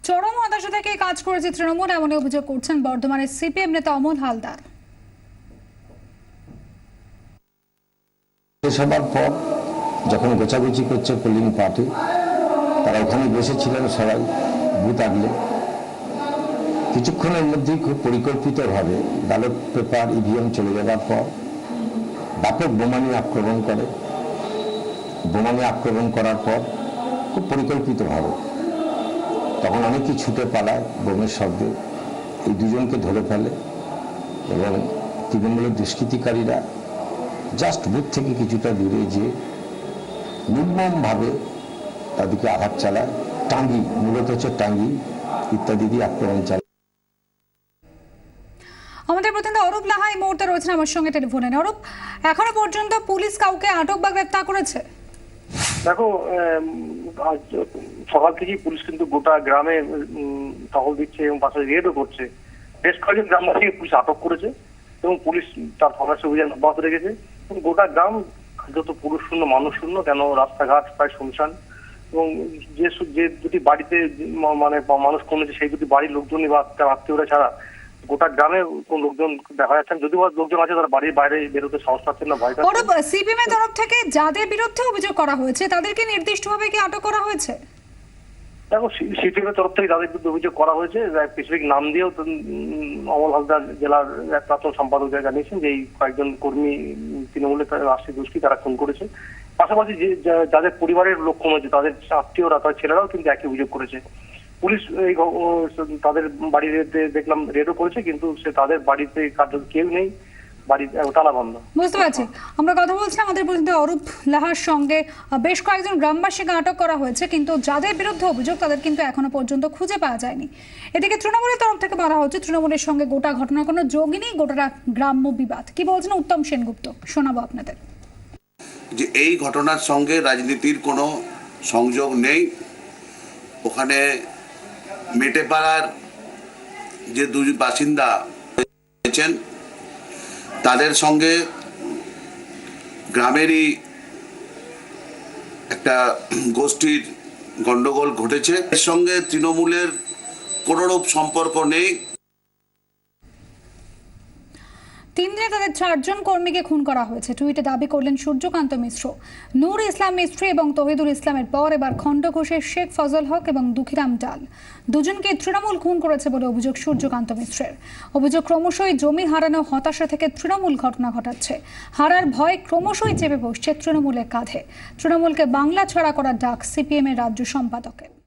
চরম হতাশা থেকে কাজ করেছে তৃণমূল, এমনই অভিযোগ করছেন বর্ধমানের সিপিএম নেতা অমল হালদার। সবার পর যখন গোছাগুছি করছে পোলিং পার্টি, তারা ওখানে বসেছিলেন সবাই বুথ আগলে। কিছুক্ষণের মধ্যেই খুব পরিকল্পিতভাবে ব্যালট পেপার ইভিএম চলে যাওয়ার পর ব্যাপক বোমানি আক্রমণ করে। বোমানি আক্রমণ করার পর খুব পরিকল্পিতভাবে তখন অনেকেই ছুটে পালায় বোমের শব্দে। এই দুজনকে ধরে ফেলে এবং তৃণমূলের দুষ্কৃতিকারীরা জাস্ট বুথ থেকে কিছুটা দূরে যেয়ে নির্মমভাবে তাদেরকে আঘাত চালায়। টাঙ্গি, মূলত হচ্ছে টাঙ্গি ইত্যাদি দিয়ে আক্রমণ চালায়। আমাদের প্রতিনিধি অরূপ লাহা এই মুহূর্তে রয়েছেন আমার সঙ্গে টেলিফোনে। অরূপ, এখনো পর্যন্ত পুলিশ কাউকে আটক বা গ্রেফতার করেছে? দেখো, আজ সকাল থেকেই পুলিশ কিন্তু গোটা গ্রামে টহল দিচ্ছে এবং পাশে রেডও করছে। বেশ কয়েকজন গ্রামবাসীকে পুলিশ আটক করেছে এবং পুলিশ তার তল্লাশি অভিযান অব্যাহত রেখেছে। গোটা গ্রাম যত পুরুষ শূন্য মানুষ শূন্য, কেন রাস্তাঘাট প্রায় শুনশান। এবং যে দুটি বাড়িতে মানে মানুষ কমেছে সেই দুটি বাড়ির লোকজনই বা তার আত্মীয়রা ছাড়া গোটা গ্রামে কোন লোকজন দেখা যাচ্ছে না। যদিও লোকজন আছে তারা বাড়ির বাইরে বেরোতে সাহস পাচ্ছেন না, ভয় পাচ্ছেন। সিপিএম এর তরফ থেকে যাদের বিরুদ্ধে অভিযোগ করা হয়েছে তাদেরকে নির্দিষ্টভাবে কি আটক করা হয়েছে? দেখো, সিপিএম এর তরফ থেকে যাদের বিরুদ্ধে অভিযোগ করা হয়েছে স্পেসিফিক নাম দিয়েও অমল হালদার জেলার প্রাক্তন সম্পাদক জানিয়েছেন যে এই কয়েকজন কর্মী তৃণমূলের রাষ্ট্রীয় গোষ্ঠী তারা খুন করেছে। পাশাপাশি যাদের পরিবারের লোক কমেছে তাদের আত্মীয়রা, তাদের ছেলেরাও কিন্তু একই অভিযোগ করেছে। পুলিশ তাদের বাড়িতে দেখলাম রেডও করেছে, কিন্তু তাদের বাড়িতে কার্যত কেউ নেই, বাড়ি তালা বন্ধ। বুঝতে পারছি। আমরা কথা বলছিলাম আমাদের প্রতিনিধি অরূপ লাহার সঙ্গে। বেশ কয়েকজন গ্রামবাসীকে আটক করা হয়েছে, কিন্তু যাদের বিরুদ্ধে অভিযোগ তাদের কিন্তু এখনো পর্যন্ত খুঁজে পাওয়া যায়নি। এদিকে তৃণমূলের তরফ থেকে বলা হচ্ছে তৃণমূলের সঙ্গে গোটা ঘটনার কোনো যোগই নেই, গোটা গ্রাম্য বিবাদ। কি বলছেন উত্তম সেনগুপ্ত, শোনাবো আপনাদের। যে এই ঘটনার সঙ্গে রাজনীতির কোনো সংযোগ নেই। ওখানে মেটেপাড়ার যে দুই বাসিন্দা হয়েছেন তাদের সঙ্গে গ্রামেরই একটা গোষ্ঠীর গন্ডগোল ঘটেছে। এর সঙ্গে তৃণমূলের কোনোরূপ সম্পর্ক নেই। 3 দিনে তাদের 4 জন কর্মীকে খুন করা হয়েছে, টুইটে দাবি করলেন সূর্যকান্ত মিশ্র। নূর ইসলাম মিস্ত্রি এবং তহিদুল ইসলামের পর এবার খণ্ডঘোষের শেখ ফজল হক এবং দুঃখিরাম ডাল দুজনকে তৃণমূল খুন করেছে বলে অভিযোগ সূর্যকান্ত মিশ্রের। অভিযোগ ক্রমশই জমি হারানো হতাশা থেকে তৃণমূল ঘটনা ঘটাচ্ছে। হারার ভয় ক্রমশই চেপে বসছে তৃণমূলের কাঁধে। তৃণমূলকে বাংলা ছাড়া করার ডাক সিপিএম এর রাজ্য সম্পাদকের।